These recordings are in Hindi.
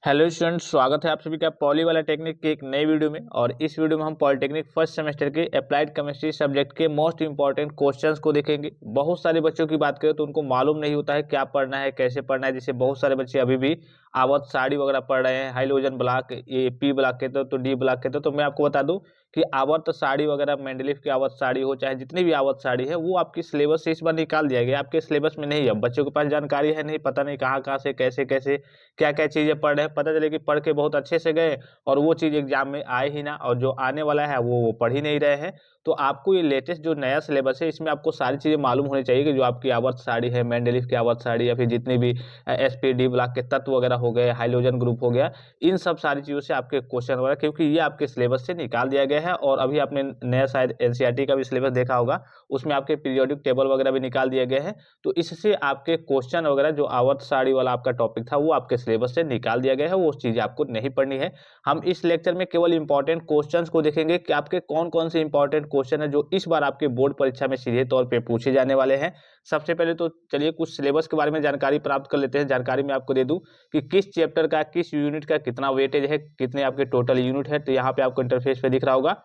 हेलो स्टूडेंट्स, स्वागत है आप सभी का पॉली वाला टेक्निक के एक नए वीडियो में। और इस वीडियो में हम पॉलिटेक्निक फर्स्ट सेमेस्टर के अप्लाइड केमिस्ट्री सब्जेक्ट के मोस्ट इंपॉर्टेंट क्वेश्चंस को देखेंगे। बहुत सारे बच्चों की बात करें तो उनको मालूम नहीं होता है क्या पढ़ना है, कैसे पढ़ना है। जैसे बहुत सारे बच्चे अभी भी आवर्त सारणी वगैरह पढ़ रहे हैं, हाइड्रोजन ब्लॉक, ये पी ब्लॉक कहते हो तो डी ब्लॉक कहते हो। तो मैं आपको बता दूं कि आवर्त सारणी वगैरह, मेंडलीफ की आवर्त सारणी हो चाहे जितनी भी आवर्त सारणी है, वो आपकी सिलेबस से इस बार निकाल दिया गया। आपके सिलेबस में नहीं है, बच्चों के पास जानकारी है नहीं, पता नहीं कहाँ कहाँ से कैसे कैसे क्या क्या चीजें पढ़ रहे हैं। पता चले कि पढ़ के बहुत अच्छे से गए और वो चीज एग्जाम में आए ही ना, और जो आने वाला है वो पढ़ ही नहीं रहे हैं। तो आपको ये लेटेस्ट जो नया सिलेबस है, इसमें आपको सारी चीजें मालूम होनी चाहिए कि जो आपकी आवर्त सारणी है, मेंडलीफ की आवर्त सारणी, या फिर जितनी भी एसपी डी ब्लॉक के तत्व वगैरह हो गए, हाइड्रोजन ग्रुप हो गया, इन सब सारी चीजों से आपके क्वेश्चन वगैरह, क्योंकि ये आपके सिलेबस से निकाल दिया गया है। और अभी आपने नया शायद एनसीईआरटी का भी सिलेबस देखा होगा, उसमें आपके पीरियोडिक टेबल वगैरह भी निकाल दिया गया है। तो इससे आपके क्वेश्चन वगैरह, जो आवर्त सारणी वाला आपका टॉपिक था, वो आपके सिलेबस से निकाल दिया गया है। वो चीजें आपको नहीं पढ़नी है। हम इस लेक्चर में केवल इंपॉर्टेंट क्वेश्चंस को देखेंगे कि आपके कौन कौन से इंपॉर्टेंट क्वेश्चन है जो इस बार आपके बोर्ड परीक्षा में सीधे तौर पे पूछे जाने वाले हैं। सबसे पहले तो चलिए कुछ सिलेबस के बारे में जानकारी प्राप्त कर लेते हैं। जानकारी मैं आपको दे दूं कि किस चैप्टर का, किस यूनिट का कितना वेटेज है, कितने आपके टोटल यूनिट है। तो यहाँ पे आपको इंटरफेस पे दिख रहा होगा।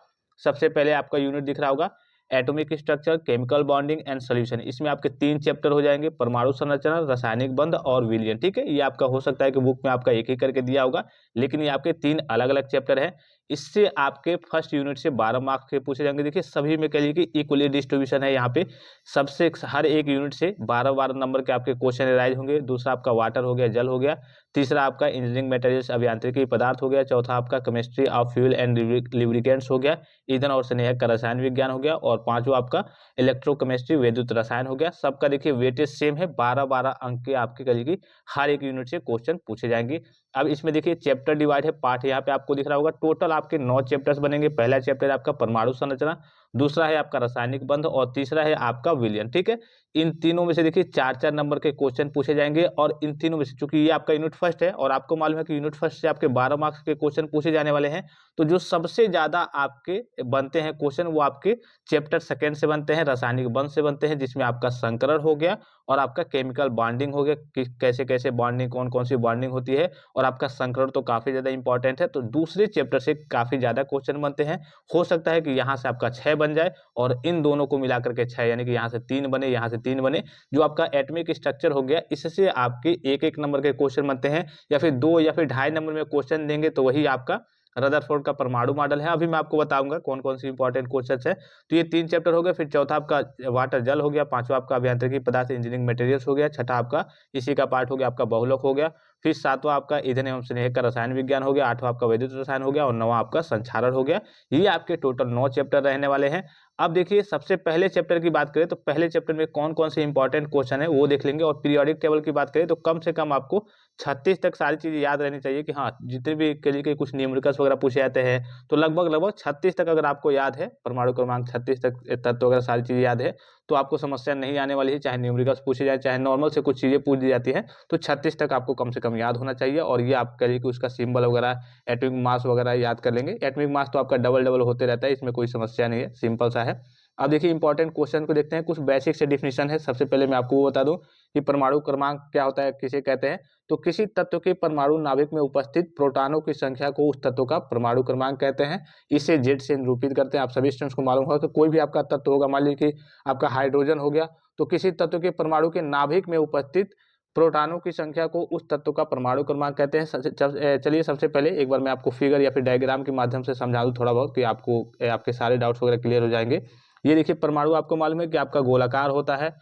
सबसे पहले आपका यूनिट दिख रहा होगा atomic structure, chemical bonding and solution. इसमें आपके 3 चैप्टर हो जाएंगे, परमाणु संरचना, रासायनिक बंध और विलयन। ठीक है, ये आपका हो सकता है कि बुक में आपका एक ही करके दिया होगा, लेकिन ये आपके 3 अलग अलग चैप्टर हैं। इससे आपके फर्स्ट यूनिट से 12 मार्क्स के पूछे जाएंगे। देखिए सभी में कह लीजिए कि इक्वली डिस्ट्रीब्यूशन है यहाँ पे। सबसे हर एक यूनिट से 12-12 नंबर के आपके क्वेश्चन एराइज होंगे। दूसरा आपका वाटर हो गया, जल हो गया। तीसरा आपका इंजीनियरिंग मटेरियल्स, अभियांत्रिकी पदार्थ हो गया। चौथा आपका chemistry of fuel and lubricants हो गया। ईंधन और स्नेहक का रसायन विज्ञान हो गया। और पांचवा आपका इलेक्ट्रोकेमिस्ट्री, विद्युत रसायन हो गया। सबका देखिए वेटेज सेम है, 12-12 अंक के आपके कहेगी हर एक यूनिट से क्वेश्चन पूछे जाएंगे। अब इसमें देखिए चैप्टर डिवाइड है, पार्ट यहाँ पे आपको दिख रहा होगा। टोटल आपके 9 चैप्टर्स बनेंगे। पहला चैप्टर है आपका परमाणु संरचना, दूसरा है आपका रासायनिक बंध और तीसरा है आपका विलयन। ठीक है, इन तीनों में से देखिए 4-4 नंबर के क्वेश्चन पूछे जाएंगे। और इन तीनों में से, चूंकि ये आपका यूनिट फर्स्ट है और आपको मालूम है कि यूनिट फर्स्ट से आपके 12 मार्क्स के क्वेश्चन पूछे जाने वाले हैं, तो जो सबसे ज्यादा आपके बनते हैं क्वेश्चन, वो आपके चैप्टर सेकंड से बनते हैं, रासायनिक बंध से बनते हैं, जिसमें आपका संकरण हो गया और आपका केमिकल बॉन्डिंग हो गया कि कैसे कैसे बॉन्डिंग, कौन कौन सी बॉन्डिंग होती है। और आपका संकरण तो काफी ज्यादा इंपॉर्टेंट है, तो दूसरे चैप्टर से काफी ज्यादा क्वेश्चन बनते हैं। हो सकता है कि यहाँ से आपका 6 बन जाए और इन दोनों को मिलाकर के 6, यानी कि यहाँ से 3 बने, यहाँ से 3 बने। जो आपका एटॉमिक स्ट्रक्चर हो गया, इससे आपके 1-1 नंबर के क्वेश्चन बनते हैं, या फिर 2 या फिर 2.5 नंबर में क्वेश्चन देंगे, तो वही आपका रदरफोर्ड का परमाणु मॉडल है। अभी मैं आपको बताऊंगा कौन कौन सी इंपॉर्टेंट क्वेश्चन है। तो ये 3 चैप्टर हो गए। फिर चौथा आपका वाटर जल हो गया, पांचवा आपका अभियांत्रिकी पदार्थ इंजीनियरिंग मटेरियल्स हो गया, छठा आपका इसी का पार्ट हो गया आपका बहुलक हो गया। फिर सातवां आपका ईंधन एवं स्नेहक का रसायन विज्ञान हो गया, आठवां आपका विद्युत रसायन हो गया और नौवां आपका संक्षारण हो गया। ये आपके टोटल 9 चैप्टर रहने वाले हैं। अब देखिए सबसे पहले चैप्टर की बात करें तो पहले चैप्टर में कौन कौन से इंपॉर्टेंट क्वेश्चन है वो देख लेंगे। और पीरियोडिक टेबल की बात करें तो कम से कम आपको 36 तक सारी चीजें याद रहनी चाहिए कि हाँ, जितने भी के लिए कुछ न्यूमेरिकल्स वगैरह पूछे जाते हैं, तो लगभग लगभग 36 तक अगर आपको याद है, परमाणु क्रमांक 36 तक तत्व वगैरह सारी चीजें याद है, तो आपको समस्या नहीं आने वाली है। चाहे न्यूमेरिकल्स पूछे जाए, चाहे नॉर्मल से कुछ चीजें पूछ दी जाती है, तो 36 तक आपको कम से कम याद होना चाहिए। और ये आप कह लीजिए कि उसका सिंबल वगैरह, एटॉमिक मास वगैरह याद कर लेंगे। एटॉमिक मास तो आपका डबल डबल होते रहता है, इसमें कोई समस्या नहीं है, सिंपल सा है। अब देखिए इंपॉर्टेंट क्वेश्चन को देखते हैं। कुछ बेसिक से डिफिनेशन है। सबसे पहले मैं आपको वो बता दूं कि परमाणु क्रमांक क्या होता है, किसे कहते हैं। तो किसी तत्व के परमाणु नाभिक में उपस्थित प्रोटॉनों की संख्या को उस तत्व का परमाणु क्रमांक कहते हैं। इसे जेड से निरूपित करते हैं। आप सभी स्टूडेंट्स को मालूम होगा कि कोई भी आपका तत्व होगा, मान लीजिए कि आपका हाइड्रोजन हो गया, तो किसी तत्व के परमाणु के नाभिक में उपस्थित प्रोटॉनों की संख्या को उस तत्व का परमाणु क्रमांक कहते हैं। चलिए सबसे पहले एक बार मैं आपको फिगर या फिर डायग्राम के माध्यम से समझा दूं थोड़ा बहुत, कि आपको आपके सारे डाउट्स वगैरह क्लियर हो जाएंगे। ये देखिए परमाणु आपको मालूम है कि आपका गोलाकार होता है।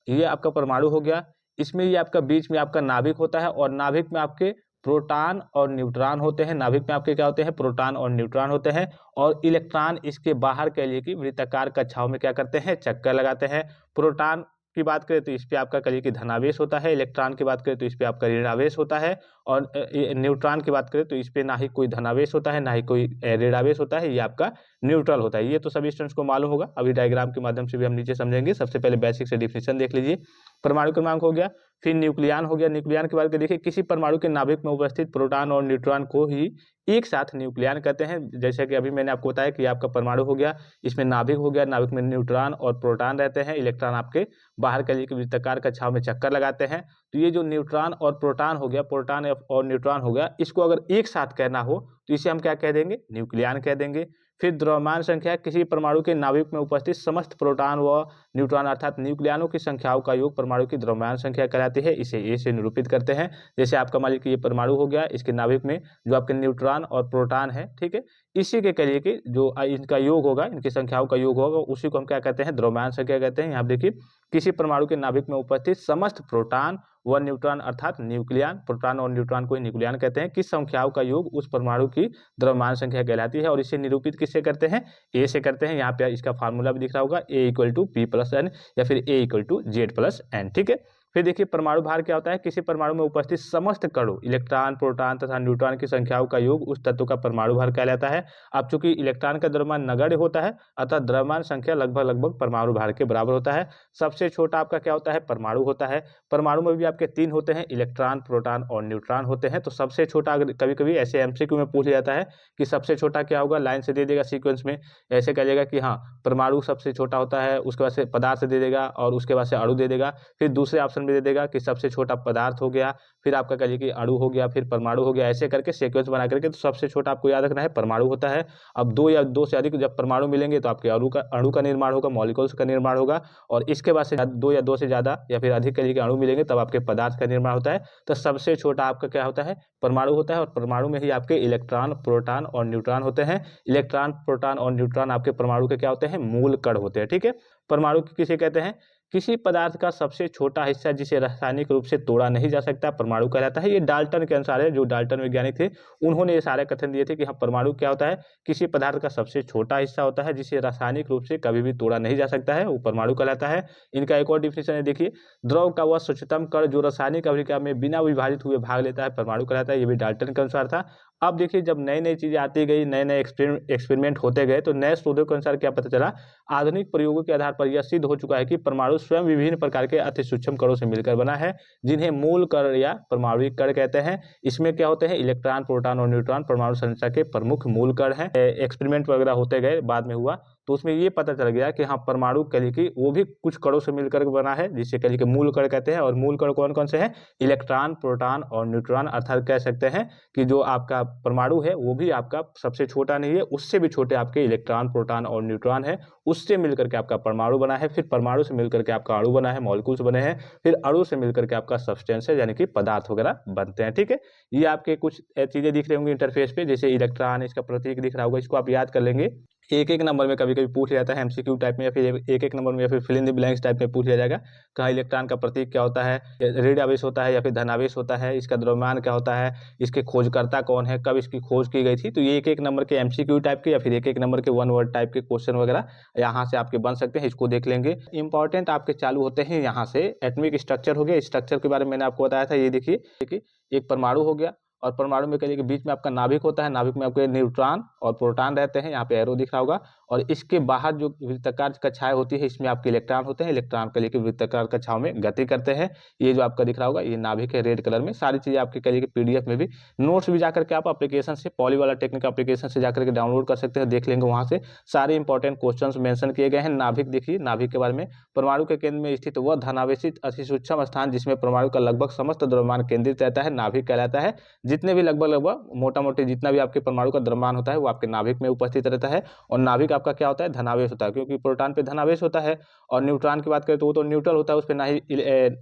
ये आपका परमाणु हो गया। इसमें ये आपका बीच में आपका नाभिक होता है और नाभिक में आपके प्रोटॉन और न्यूट्रॉन होते हैं। नाभिक में आपके क्या होते हैं, प्रोटॉन और न्यूट्रॉन होते हैं। और इलेक्ट्रॉन इसके बाहर कह लिए कि वृत्ताकार कक्षाओं में क्या करते हैं, चक्कर लगाते हैं। प्रोटॉन की बात करें तो इस पे आपका कहिए कि धनावेश होता है। इलेक्ट्रॉन की बात करें तो इस पे आपका ऋणावेश होता है। और न्यूट्रॉन की बात करें तो इस पे ना ही कोई धनावेश होता है, ना ही कोई ऋणावेश होता है। ये आपका न्यूट्रल होता है। ये तो सभी स्टूडेंट्स को मालूम होगा। अभी डायग्राम के माध्यम से भी हम नीचे समझेंगे। सबसे पहले बेसिक से डिफिनेशन देख लीजिए। परमाणु क्रमांक हो गया, फिर न्यूक्लियन हो गया। न्यूक्लियन की बात करें, देखिए किसी परमाणु के नाभिक में उपस्थित प्रोटॉन और न्यूट्रॉन को ही एक साथ न्यूक्लियन कहते हैं। जैसे कि अभी मैंने आपको बताया कि आपका परमाणु हो गया, इसमें नाभिक हो गया, नाभिक में न्यूट्रॉन और प्रोटॉन रहते हैं। इलेक्ट्रॉन आपके बाहर के लिए वृत्ताकार कक्षाओं में चक्कर लगाते हैं। तो ये जो न्यूट्रॉन और प्रोटॉन हो गया, प्रोटॉन और न्यूट्रॉन हो गया, इसको अगर एक साथ कहना हो तो इसे हम क्या कह देंगे, न्यूक्लियन कह देंगे। फिर द्रव्यमान संख्या किसी परमाणु के नाभिक में उपस्थित समस्त प्रोटॉन व न्यूट्रॉन अर्थात न्यूक्लियनों की संख्याओं का योग परमाणु की द्रव्यमान संख्या कहलाती है। इसे ए से निरूपित करते हैं। जैसे आपका मान लीजिए कि ये परमाणु हो गया, इसके नाभिक में जो आपके न्यूट्रॉन और प्रोटॉन है, ठीक है, इसी के करिए कि जो इनका योग होगा, इनकी संख्याओं का योग होगा, उसी को हम क्या कहते हैं, द्रव्यमान संख्या कहते हैं। यहाँ देखिए किसी परमाणु के नाभिक में उपस्थित समस्त प्रोटॉन व न्यूट्रॉन अर्थात न्यूक्लियन, प्रोटॉन और न्यूट्रॉन को न्यूक्लियन कहते हैं, किस संख्याओं का योग उस परमाणु की द्रव्यमान संख्या कहलाती है। और इसे निरूपित किससे करते हैं, ए से करते हैं। यहाँ पे इसका फार्मूला भी दिख रहा होगा, A equal to P plus N या फिर A equal to Z plus N, ठीक है। फिर देखिए परमाणु भार क्या होता है, किसी परमाणु में उपस्थित समस्त कणों इलेक्ट्रॉन, प्रोटॉन तथा न्यूट्रॉन की संख्याओं का योग उस तत्व का परमाणु भार कहलाता है। अब चूंकि इलेक्ट्रॉन का द्रव्यमान नगण्य होता है, अतः द्रव्यमान संख्या लगभग परमाणु भार के बराबर होता है। सबसे छोटा आपका क्या होता है, परमाणु होता है। परमाणु में भी आपके 3 होते हैं, इलेक्ट्रॉन, प्रोटॉन और न्यूट्रॉन होते हैं। तो सबसे छोटा, अगर कभी कभी ऐसे एमसीक्यू में पूछ लिया जाता है कि सबसे छोटा क्या होगा, लाइन से दे देगा सीक्वेंस में, ऐसे कह देगा कि हाँ परमाणु सबसे छोटा होता है, उसके बाद से पदार्थ दे देगा और उसके बाद से अणु दे देगा, फिर दूसरे ऑप्शन में दे देगा कि सबसे छोटा पदार्थ हो गया, फिर आपका कहिए कि अणु हो गया, फिर परमाणु हो गया, ऐसे करके सीक्वेंस बना करके। तो सबसे छोटा आपको याद रखना है परमाणु होता है। अब 2 या 2 से अधिक जब परमाणु मिलेंगे तो आपके अणु का निर्माण होगा, मॉलिक्यूल्स का निर्माण होगा, और इसके बाद से 2 या 2 से ज़्यादा या फिर अधिक कहिए कि अणु मिलेंगे तब आपके पदार्थ का निर्माण होता है। तो सबसे छोटा आपका क्या होता है, परमाणु होता है। और परमाणु में ही आपके इलेक्ट्रॉन, प्रोटॉन और न्यूट्रॉन होते हैं। इलेक्ट्रॉन, प्रोटॉन और न्यूट्रॉन आपके परमाणु के क्या होते हैं, मूल कण होते हैं, ठीक है। परमाणु किसे कहते हैं, किसी पदार्थ का सबसे छोटा हिस्सा जिसे रासायनिक रूप से तोड़ा नहीं जा सकता, परमाणु कहलाता है। ये डाल्टन के अनुसार है, जो डाल्टन वैज्ञानिक थे उन्होंने ये सारे कथन दिए थे कि हाँ परमाणु क्या होता है, किसी पदार्थ का सबसे छोटा हिस्सा होता है जिसे रासायनिक रूप से कभी भी तोड़ा नहीं जा सकता है, वो परमाणु कहलाता है। इनका एक और डिफिनेशन है, देखिए द्रव का वह सूक्ष्मतम कण जो रासायनिक अभिक्रिया में बिना विभाजित हुए भाग लेता है, परमाणु कहलाता है। ये भी डाल्टन के अनुसार था। अब देखिए जब नई नई चीजें आती गई, नए नए एक्सपेरिमेंट होते गए, तो नए शोधों के अनुसार क्या पता चला, आधुनिक प्रयोगों के आधार पर यह सिद्ध हो चुका है कि परमाणु स्वयं विभिन्न प्रकार के अति सूक्ष्म कणों से मिलकर बना है, जिन्हें मूल कण या परमाणुिक कण कहते हैं। इसमें क्या होते हैं, इलेक्ट्रॉन, प्रोटॉन और न्यूट्रॉन परमाणु संरचना के प्रमुख मूल कण हैं। एक्सपेरिमेंट वगैरह होते गए, बाद में हुआ तो उसमें ये पता चल गया कि हाँ परमाणु कली की वो भी कुछ कणों से मिलकर बना है, जिसे कली के मूल कण कहते हैं। और मूल कण कौन कौन से हैं, इलेक्ट्रॉन, प्रोटॉन और न्यूट्रॉन, अर्थात कह सकते हैं कि जो आपका परमाणु है वो भी आपका सबसे छोटा नहीं है, उससे भी छोटे आपके इलेक्ट्रॉन, प्रोटॉन और न्यूट्रॉन है, उससे मिलकर के आपका परमाणु बना है। फिर परमाणु से मिलकर के आपका अणु बना है, मॉलिक्यूल्स बने हैं, फिर अणु से मिलकर के आपका सब्सटेंस है, यानी कि पदार्थ वगैरह बनते हैं, ठीक है। ये आपके कुछ चीजें दिख रही होंगी इंटरफेस पे, जैसे इलेक्ट्रॉन, इसका प्रतीक दिख रहा होगा, इसको आप याद कर लेंगे। एक एक नंबर में कभी कभी पूछ लिया जाता है एमसीक्यू टाइप में, या फिर एक एक नंबर में या फिर fill in the blanks type में पूछ लिया जाएगा। कहाँ इलेक्ट्रॉन का प्रतीक क्या होता है, ऋण आवेश होता है या फिर धनावेश होता है, इसका द्रव्यमान क्या होता है, इसके खोजकर्ता कौन है, कब इसकी खोज की गई थी। तो ये एक एक नंबर के एमसीक्यू टाइप के या फिर एक एक नंबर के 1 वर्ड टाइप के क्वेश्चन वगैरह यहाँ से आपके बन सकते हैं, इसको देख लेंगे। इंपॉर्टेंट आपके चालू होते हैं यहाँ से। एटॉमिक स्ट्रक्चर हो गया, स्ट्रक्चर के बारे में मैंने आपको बताया था। ये देखिए एक परमाणु हो गया, और परमाणु में कहिए कि बीच में आपका नाभिक होता है, नाभिक में आपके न्यूट्रॉन और प्रोटॉन रहते हैं, यहाँ पे एरो दिख रहा होगा। और इसके बाहर जो वृत्ताकार कक्षाएं होती है, इसमें आपके इलेक्ट्रॉन होते हैं, इलेक्ट्रॉन कहिए कि वृत्ताकार कक्षाओं में गति करते हैं। ये जो आपका दिख रहा होगा ये नाभिक है, रेड कलर में। सारी चीजें आपके कहिए कि पीडीएफ में भी, नोट्स भी जाकर के आप एप्लीकेशन से, पॉली वाला टेक्निक एप्लीकेशन से जाकर के डाउनलोड कर सकते हैं, देख लेंगे वहां से सारे इंपॉर्टेंट क्वेश्चन मेंशन किए गए हैं। नाभिक देखिए, नाभिक के बारे में, परमाणु के केंद्र में स्थित वह धनावेशित अति सूक्ष्म स्थान जिसमें परमाणु का लगभग समस्त द्रव्यमान केंद्रित रहता है, नाभिक कहलाता है। जितने भी लगभग मोटा मोटी जितना भी आपके परमाणु का द्रव्यमान होता है वो आपके नाभिक में उपस्थित रहता है। और नाभिक आपका क्या होता है, धनावेश होता है, क्योंकि प्रोटॉन पे धनावेश होता है। और न्यूट्रॉन की बात करें तो वो तो न्यूट्रल होता है, उस पर ना ही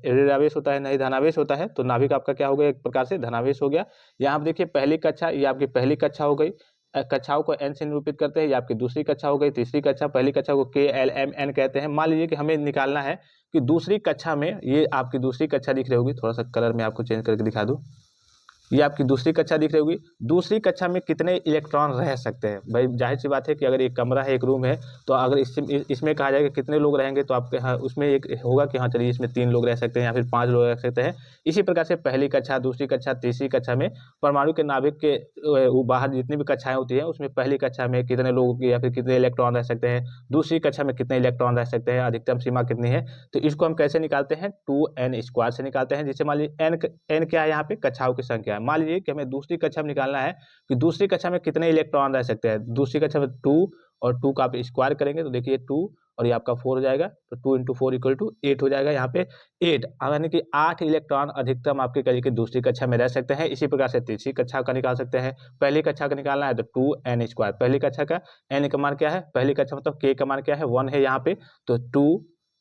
ऋणावेश होता है ना ही धनावेश होता है। तो नाभिक आपका क्या हो गया, एक प्रकार से धनावेश हो गया। यहाँ आप देखिए पहली कक्षा, ये आपकी पहली कक्षा हो गई। कक्षाओं को एन से निरूपित करते हैं। ये आपकी दूसरी कक्षा हो गई, तीसरी कक्षा। पहली कक्षा को KLMN कहते हैं। मान लीजिए कि हमें निकालना है कि दूसरी कक्षा में, ये आपकी दूसरी कक्षा दिख रही होगी, थोड़ा सा कलर में आपको चेंज करके दिखा दूं, ये आपकी दूसरी कक्षा दिख रही होगी। दूसरी कक्षा में कितने इलेक्ट्रॉन रह सकते हैं, भाई जाहिर सी बात है कि अगर एक कमरा है, एक रूम है, तो अगर इसमें कहा जाएगा कितने लोग रहेंगे, तो आपके हाँ उसमें एक होगा कि हाँ चलिए इसमें 3 लोग रह सकते हैं या फिर 5 लोग रह सकते हैं। इसी प्रकार से पहली कक्षा, दूसरी कक्षा, तीसरी कक्षा में परमाणु के नाभिक के बाहर जितनी भी कक्षाएं होती है, उसमें पहली कक्षा में कितने लोगों की या फिर कितने इलेक्ट्रॉन रह सकते हैं, दूसरी कक्षा में कितने इलेक्ट्रॉन रह सकते हैं, अधिकतम सीमा कितनी है। तो इसको हम कैसे निकालते हैं, 2n² से निकालते हैं। जिससे मान लीजिए n क्या है, यहाँ पे कक्षाओं की संख्या है। मान लीजिए कि हमें दूसरी कक्षा में निकालना है कि दूसरी कक्षा में कितने इलेक्ट्रॉन रह सकते हैं। दूसरी कक्षा में 2 और 2 का आप स्क्वायर करेंगे तो देखिए 2 और ये आपका 4 हो जाएगा, तो 2 × 4 = 8 हो जाएगा। यहाँ पे 8 यानी कि 8 इलेक्ट्रॉन अधिकतम आपके करिए कि दूसरी कक्षा में रह सकते हैं। इसी प्रकार से तीसरी कक्षा का निकाल सकते हैं। पहली कक्षा का निकालना है तो 2n²। पहली कक्षा का n का मान क्या है, पहली कक्षा मतलब k का मान क्या है, 1 है यहाँ पे, तो 2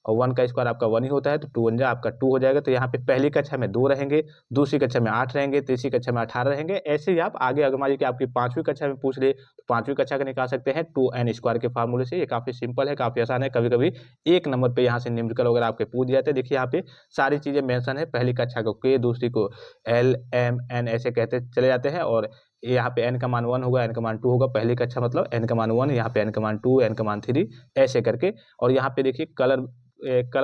और 1 का स्क्वायर आपका 1 ही होता है, तो 2 × 1 आपका 2 हो जाएगा। तो यहाँ पे पहली कक्षा में 2 रहेंगे, दूसरी कक्षा में 8 रहेंगे, तीसरी कक्षा में 18 रहेंगे। ऐसे ही आप आगे अगर मान लीजिए कि आपकी 5वीं कक्षा में पूछ ले तो 5वीं कक्षा का निकाल सकते हैं 2n² के फार्मूले से। ये काफ़ी सिंपल है, काफ़ी आसान है। कभी-कभी एक नंबर पे यहाँ से न्यूमेरिकल वगैरह आपके पूछ जाते हैं। देखिए यहाँ पे सारी चीज़ें मेंशन है, पहली कक्षा को k, दूसरी को l, m, n ऐसे कहते चले जाते हैं। और यहाँ पे n का मान 1 होगा, n का मान 2 होगा। पहली कक्षा मतलब n का मान 1, यहाँ पे n का मान 2, n का मान 3 ऐसे करके। और यहाँ पे देखिए कलर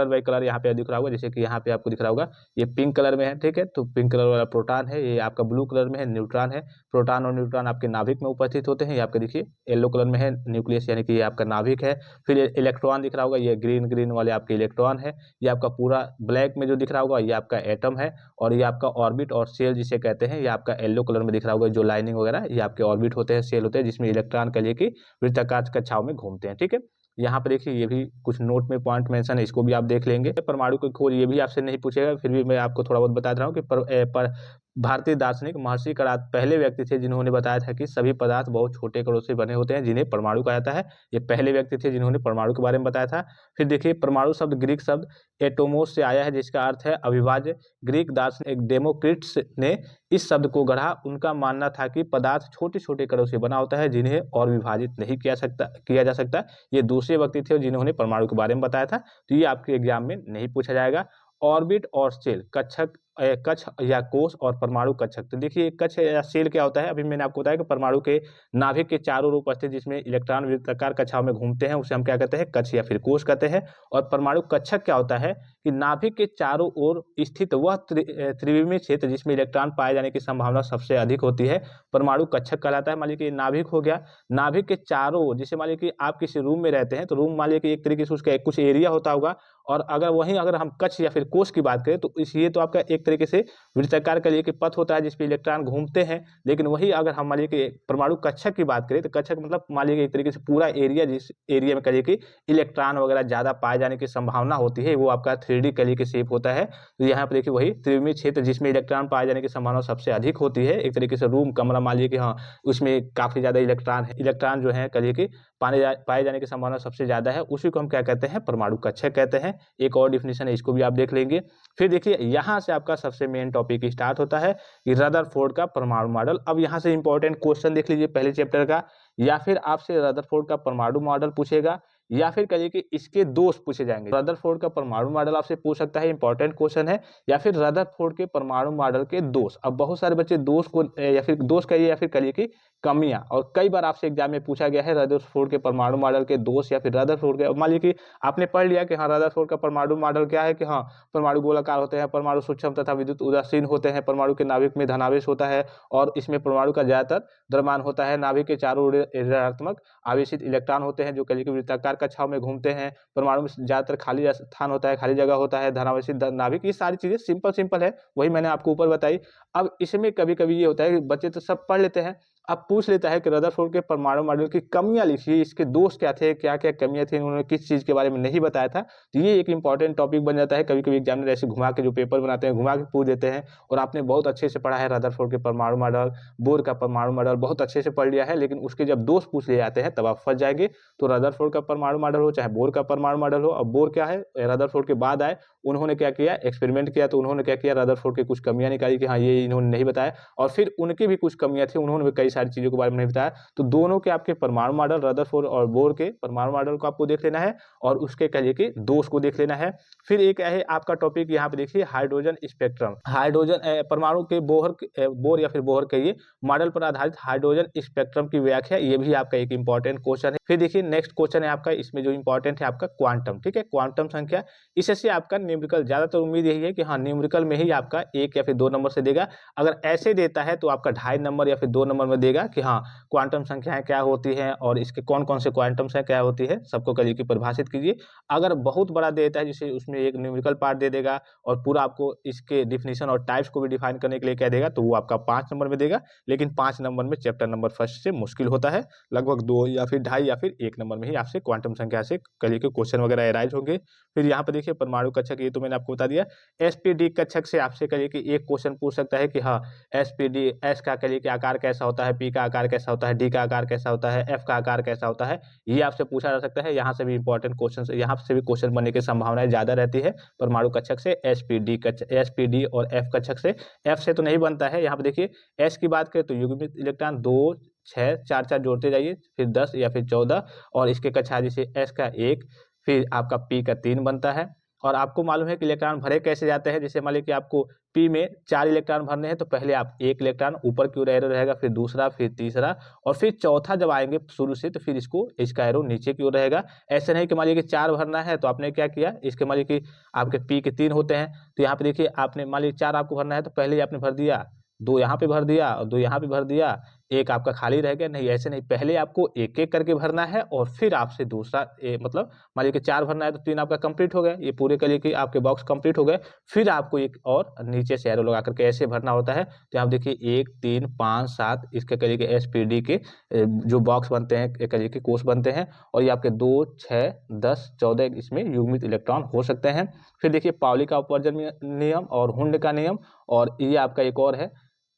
बाय कलर यहाँ पे दिख रहा होगा, जैसे कि यहाँ पे आपको दिख रहा होगा ये पिंक कलर में है, ठीक है, तो पिंक कलर वाला प्रोटॉन है, ये आपका ब्लू कलर में है न्यूट्रॉन है। प्रोटॉन और न्यूट्रॉन आपके नाभिक में उपस्थित होते हैं। ये आपके देखिए येलो कलर में है न्यूक्लियस, यानी कि ये आपका नाभिक है। फिर ये इलेक्ट्रॉन दिख रहा होगा, ये ग्रीन वाले आपके इलेक्ट्रॉन है। ये आपका पूरा ब्लैक में जो दिख रहा होगा ये आपका एटम है। और ये आपका ऑर्बिट और सेल जिसे कहते हैं, ये आपका येलो कलर में दिख रहा होगा, जो लाइनिंग वगैरह ये आपके ऑर्बिट होते हैं, सेल होते हैं, जिसमें इलेक्ट्रॉन के लिए कि वृत्ताकार कक्षाओं में घूमते हैं, ठीक है। यहाँ पे देखिए ये भी कुछ नोट में पॉइंट मेंशन है, इसको भी आप देख लेंगे। परमाणु की खोज ये भी आपसे नहीं पूछेगा, फिर भी मैं आपको थोड़ा बहुत बता रहा हूँ कि भारतीय दार्शनिक महर्षि करात पहले व्यक्ति थे जिन्होंने बताया था कि सभी पदार्थ बहुत छोटे कणों से बने होते हैं जिन्हें परमाणु कहा जाता है। ये पहले व्यक्ति थे जिन्होंने परमाणु के बारे में बताया था। फिर देखिए परमाणु शब्द ग्रीक शब्द एटोमोस से आया है, जिसका अर्थ है अविभाज्य। ग्रीक दार्शनिक डेमोक्रिटस ने इस शब्द को गढ़ा। उनका मानना था कि पदार्थ छोटे छोटे कणों से बना होता है जिन्हें और विभाजित नहीं किया जा सकता। ये दूसरे व्यक्ति थे जिन्होंने परमाणु के बारे में बताया था, तो ये आपके एग्जाम में नहीं पूछा जाएगा। ऑर्बिट और सेल, कक्ष या कोष और परमाणु कक्षक। तो देखिए कक्ष या सेल क्या होता है, अभी मैंने आपको बताया कि परमाणु के नाभिक के चारों ओर उपस्थित जिसमें इलेक्ट्रॉन वृत्ताकार कक्षाओं में घूमते हैं उसे हम क्या कहते हैं, कक्ष या फिर कोष कहते हैं। और परमाणु कक्षक क्या होता है कि नाभिक के चारों ओर स्थित वह त्रिविमीय क्षेत्र जिसमें इलेक्ट्रॉन पाए जाने की संभावना सबसे अधिक होती है, परमाणु कक्षक कहलाता है। मान लीजिए कि नाभिक हो गया, नाभिक के चारों ओर, जैसे मान लीजिए कि आप किसी रूम में रहते हैं तो रूम मान लीजिए कि एक तरीके से उसका कुछ एरिया होता होगा, और अगर हम कक्ष या फिर कोष की बात करें तो ये तो आपका एक तरीके से वृत्ताकार का लिए पथ होता है जिसपे इलेक्ट्रॉन घूमते हैं। लेकिन वही अगर हम मान लीजिए कि परमाणु कक्षक की बात करें तो कक्षक मतलब मान लीजिए एक तरीके से पूरा एरिया, जिस एरिया में कहिए कि इलेक्ट्रॉन वगैरह ज्यादा पाए जाने की संभावना होती है, वो आपका 3D कली के शेप होता है। तो यहाँ पर देखिए वही त्रिविमीय क्षेत्र जिसमें इलेक्ट्रॉन पाए जाने की संभावना सबसे अधिक होती है। एक तरीके से रूम कमरा मान लीजिए कि हाँ उसमें काफी ज्यादा इलेक्ट्रॉन जो है कहिए कि पाए जाने की संभावना सबसे ज्यादा है, उसी को हम क्या कहते हैं, परमाणु कक्षक कहते हैं। एक और डिफिनेशन है, इसको भी आप देख लेंगे। फिर देखिए यहाँ से आपका सबसे मेन टॉपिक स्टार्ट होता है कि रदरफोर्ड का परमाणु मॉडल। अब यहाँ से इंपॉर्टेंट क्वेश्चन देख लीजिए पहले चैप्टर का, या फिर आपसे रदरफोर्ड का परमाणु मॉडल पूछेगा या फिर कहिए कि इसके दोष पूछे जाएंगे। रदरफोर्ड का परमाणु मॉडल आपसे पूछ सकता है, इंपॉर्टेंट क्वेश्चन है, या फिर रदरफोर्ड के परमाणु मॉडल के दोष। अब बहुत सारे बच्चे दोष को या फिर दोष कहिए या फिर कहिए कि कमियां, और कई बार आपसे एग्जाम में पूछा गया है रदरफोर्ड के परमाणु मॉडल के दोष या फिर रदरफोर्ड के। मान लीजिए कि आपने पढ़ लिया कि हाँ रदरफोर्ड का परमाणु मॉडल क्या है, कि हाँ परमाणु गोलाकार होते हैं, परमाणु सूक्ष्म तथा विद्युत उदासीन होते हैं, परमाणु के नाभिक में धनावेश होता है और इसमें परमाणु का ज्यादातर द्रव्यमान होता है, नाभिक के चारों ओर ऋणात्मक आवेशित इलेक्ट्रॉन होते हैं जो कलिक वृत्ताकार कक्षाओं में घूमते हैं, परमाणु में ज्यादातर खाली स्थान होता है, खाली जगह होता है, धनावेशित नाभिक। ये सारी चीजें सिंपल है, वही मैंने आपको ऊपर बताई। अब इसमें कभी कभी ये होता है कि बच्चे तो सब पढ़ लेते हैं, अब पूछ लेता है कि रदरफोर्ड के परमाणु मॉडल की कमियां लिखिए, इसके दोष क्या थे, क्या क्या कमियां थी, उन्होंने किस चीज के बारे में नहीं बताया था। तो ये एक इंपॉर्टेंट टॉपिक बन जाता है। कभी कभी एग्जामिनर ऐसे घुमा के जो पेपर बनाते हैं घुमा के पूछ देते हैं, और आपने बहुत अच्छे से पढ़ा है रदरफोर्ड के परमाणु मॉडल, बोर का परमाणु मॉडल बहुत अच्छे से पढ़ लिया है, लेकिन उसके जब दोष पूछ लिए जाते हैं तब आप फंस जाएंगे। तो रदरफोर्ड का परमाणु मॉडल हो चाहे बोर का परमाणु मॉडल हो, अब बोर क्या है, रदरफोर्ड के बाद आए, उन्होंने क्या किया, एक्सपेरिमेंट किया, तो उन्होंने क्या किया, रदरफोर्ड की कुछ कमियां निकाली कि हाँ ये इन्होंने नहीं बताया, और फिर उनकी भी कुछ कमियां थी, उन्होंने भी कई सारी चीजों के बारे में नहीं बताया। तो दोनों के आपके परमाणु मॉडल, रदरफोर्ड और बोर के परमाणु मॉडल को आपको देख लेना है, और उसके कहिए कि दोष को देख लेना है। फिर एक है आपका टॉपिक यहाँ पे देखिए हाइड्रोजन स्पेक्ट्रम। हाइड्रोजन परमाणु के बोर या फिर बोहर कहिए मॉडल पर आधारित हाइड्रोजन स्पेक्ट्रम की व्याख्या, ये भी आपका एक इंपॉर्टेंट क्वेश्चन है। फिर देखिए नेक्स्ट क्वेश्चन है आपका, इसमें जो इंपॉर्टेंट है आपका क्वांटम, ठीक है, क्वांटम संख्या। इससे आपका न्यूमेरिकल ज्यादातर उम्मीद यही है कि हाँ न्यूमेरिकल में ही आपका 1 या फिर 2 नंबर से देगा। अगर ऐसे देता है तो आपका 2.5 नंबर या फिर 2 नंबर में देगा कि हाँ क्वांटम संख्याएं क्या होती हैं और इसके कौन कौन से क्वांटम्स हैं क्या होती है, सबको करिए कि परिभाषित कीजिए। अगर बहुत बड़ा देता है जैसे उसमें एक न्यूमेरिकल पार्ट दे देगा और पूरा आपको इसके डिफिनीशन और टाइप्स को भी डिफाइन करने के लिए कह देगा, तो वो आपका 5 नंबर में देगा। लेकिन 5 नंबर में चैप्टर नंबर फर्स्ट से मुश्किल होता है, लगभग 2 या फिर 2.5 या फिर 1 नंबर में ही आपसे क्वांटम संख्या से करिए कि क्वेश्चन वगैरह अराइज होंगे। फिर यहाँ पर देखिए परमाणु कक्षक, ये तो मैंने आपको बता दिया। एसपीडी कक्षक से आपसे करिए कि एक क्वेश्चन पूछ सकता है कि हाँ एसपीडी, एस का करिए कि आकार कैसा होता है, पी का आकार कैसा होता है, डी का आकार कैसा होता है, एफ का आकार कैसा होता है, ये आपसे पूछा जा सकता है। यहाँ से भी इंपॉर्टेंट क्वेश्चन, यहाँ से भी क्वेश्चन बनने की संभावनाएं ज्यादा रहती है परमाणु कक्षक से। एसपीडी और एफ कक्षक से, एफ से तो नहीं बनता है। यहाँ पे देखिए एस की बात करें तो युग्मित इलेक्ट्रॉन 2 6 4 4 जोड़ते जाइए, फिर 10 या फिर 14, और इसके कक्षा जैसे एस का 1, फिर आपका पी का 3 बनता है। और आपको मालूम है कि इलेक्ट्रॉन भरे कैसे जाते हैं, जैसे मान लीजिए कि आपको पी में 4 इलेक्ट्रॉन भरने हैं तो पहले आप 1 इलेक्ट्रॉन ऊपर की ओर एरो रहेगा, फिर दूसरा, फिर तीसरा, और फिर चौथा जब आएंगे शुरू से तो फिर इसका एरो नीचे की ओर रहेगा। ऐसे नहीं कि मान लीजिए कि 4 भरना है तो आपने क्या किया, इसके मान लीजिए कि आपके पी के 3 होते हैं तो यहाँ पे देखिए आपने मान लीजिए 4 आपको भरना है तो पहले ही आपने भर दिया, 2 यहाँ पे भर दिया और 2 यहाँ पे भर दिया, 1 आपका खाली रह गया। नहीं, ऐसे नहीं, पहले आपको एक एक करके भरना है और फिर आपसे दूसरा मतलब मान लीजिए कि 4 भरना है तो 3 आपका कंप्लीट हो गया, ये पूरे के लिए कि आपके बॉक्स कंप्लीट हो गए। फिर आपको एक और नीचे से एरो लगा करके ऐसे भरना होता है। तो आप देखिए 1 3 5 7 इसके करिए कि एसपीडी के जो बॉक्स बनते हैं, करिए कि कोष बनते हैं, और ये आपके 2 6 10 14 इसमें युग्मित इलेक्ट्रॉन हो सकते हैं। फिर देखिए पाउली का अपवर्जन नियम और हुंड का नियम, और ये आपका एक और है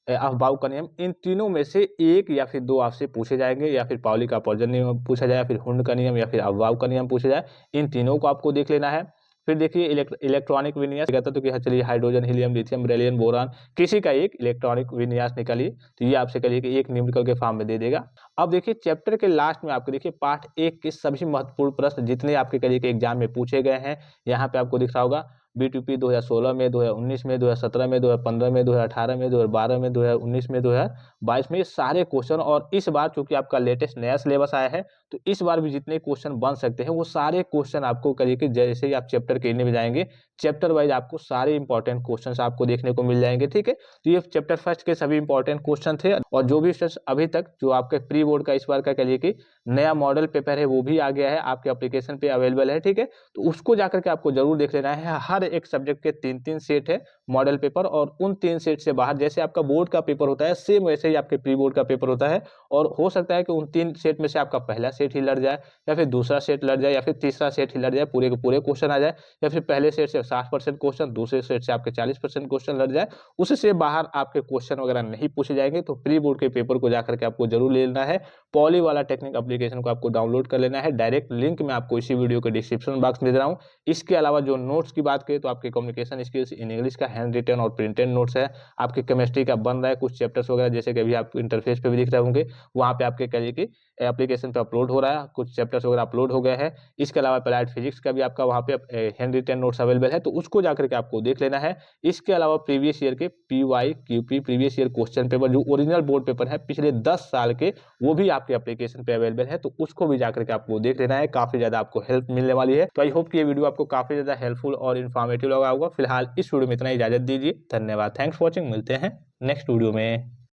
अफबाउ का नियम। इन तीनों में से एक या फिर 2 आपसे पूछे जाएंगे, या फिर पाउली का अपवर्जन नियम पूछा जाए, फिर हुंड का नियम, या फिर अफबाउ का नियम पूछा जाए। इन तीनों को आपको देख लेना है। फिर देखिए इलेक्ट्रॉनिक विन्यास कहता तो कि चलिए hydrogen, helium, lithium, beryllium, boron, किसी का एक इलेक्ट्रॉनिक विन्यास निकालिए, तो ये आपसे करिए कि एक न्यूमेरिकल के फॉर्म में दे देगा। अब देखिए चैप्टर के लास्ट में आपको देखिए पार्ट 1 के सभी महत्वपूर्ण प्रश्न जितने आपके करिए कि एग्जाम में पूछे गए हैं, यहाँ पे आपको दिख रहा होगा। बीटीपी 2016 में, 2019 में, 2017 में, 2015 में, 2018 में, 2012 में, 2019 में, 2022 में, ये सारे क्वेश्चन। और इस बार चूंकि आपका लेटेस्ट नया सिलेबस आया है तो इस बार भी जितने क्वेश्चन बन सकते हैं वो सारे क्वेश्चन आपको करिए कि जैसे ही आप चैप्टर के एंड में जाएंगे चैप्टर वाइज आपको सारे इंपॉर्टेंट क्वेश्चंस आपको देखने को मिल जाएंगे। ठीक है, तो ये चैप्टर फर्स्ट के सभी इंपॉर्टेंट क्वेश्चन थे। और जो भी स्टूडेंट्स अभी तक जो आपके प्री बोर्ड का इस बार का करिए कि नया मॉडल पेपर है वो भी आ गया है, आपके एप्लीकेशन पे अवेलेबल है। ठीक है, तो उसको जाकर के आपको जरूर देख लेना है। हर एक सब्जेक्ट के 3-3 सेट है मॉडल पेपर, और उन 3 सेट से बाहर जैसे आपका बोर्ड का पेपर होता है सेम वैसे ही आपके प्री बोर्ड का पेपर होता है। और हो सकता है कि उन 3 सेट में से आपका पहला सेट ही लड़ जाए, या फिर दूसरा सेट लड़ जाए, या फिर तीसरा सेट ही लड़ जाए, पूरे के पूरे क्वेश्चन आ जाए, या फिर पहले सेट से 60% क्वेश्चन, दूसरे सेट से आपके 40% क्वेश्चन लड़ जाए। उससे बाहर आपके क्वेश्चन वगैरह नहीं पूछे जाएंगे। तो प्री बोर्ड के पेपर को जाकर के आपको जरूर ले लेना है। पॉली वाला टेक्निक एप्लीकेशन को आपको डाउनलोड कर लेना है, डायरेक्ट लिंक मैं आपको इसी वीडियो के डिस्क्रिप्शन बॉक्स में दे रहा हूँ। इसके अलावा जो नोट्स की बात करें तो आपके कम्युनिकेशन स्किल्स इन इंग्लिश का हैंड रिटन और प्रिंटेड नोट्स है, आपके केमिस्ट्री का बन रहा है कुछ चैप्टर्स वगैरह, जैसे कि अभी आप इंटरफेस पे भी दिख रहे होंगे, वहाँ पे आपके करिए कि एप्लीकेशन पे अपलोड हो रहा है, कुछ चैप्टर्स वगैरह अपलोड हो गए हैं। इसके अलावा अप्लाइड फिजिक्स का भी आपका वहाँ पे हैंड रिटन नोट्स अवेलेबल है, तो उसको जाकर के आपको देख लेना है। इसके अलावा प्रीवियस ईयर के PYQP previous year question paper जो ओरिजिनल बोर्ड पेपर है पिछले 10 साल के, वो भी आपके एप्लीकेशन पे अवेलेबल है, तो उसको भी जाकर के आपको देख लेना है। काफी ज्यादा आपको हेल्प मिलने वाली है। तो आई होप कि ये वीडियो आपको काफी ज्यादा हेल्पफुल और इन्फॉर्मेटिव लगा होगा। फिलहाल इस वीडियो में इतना इजाजत दीजिए, धन्यवाद, थैंक्स फॉर वॉचिंग, मिलते हैं नेक्स्ट वीडियो में।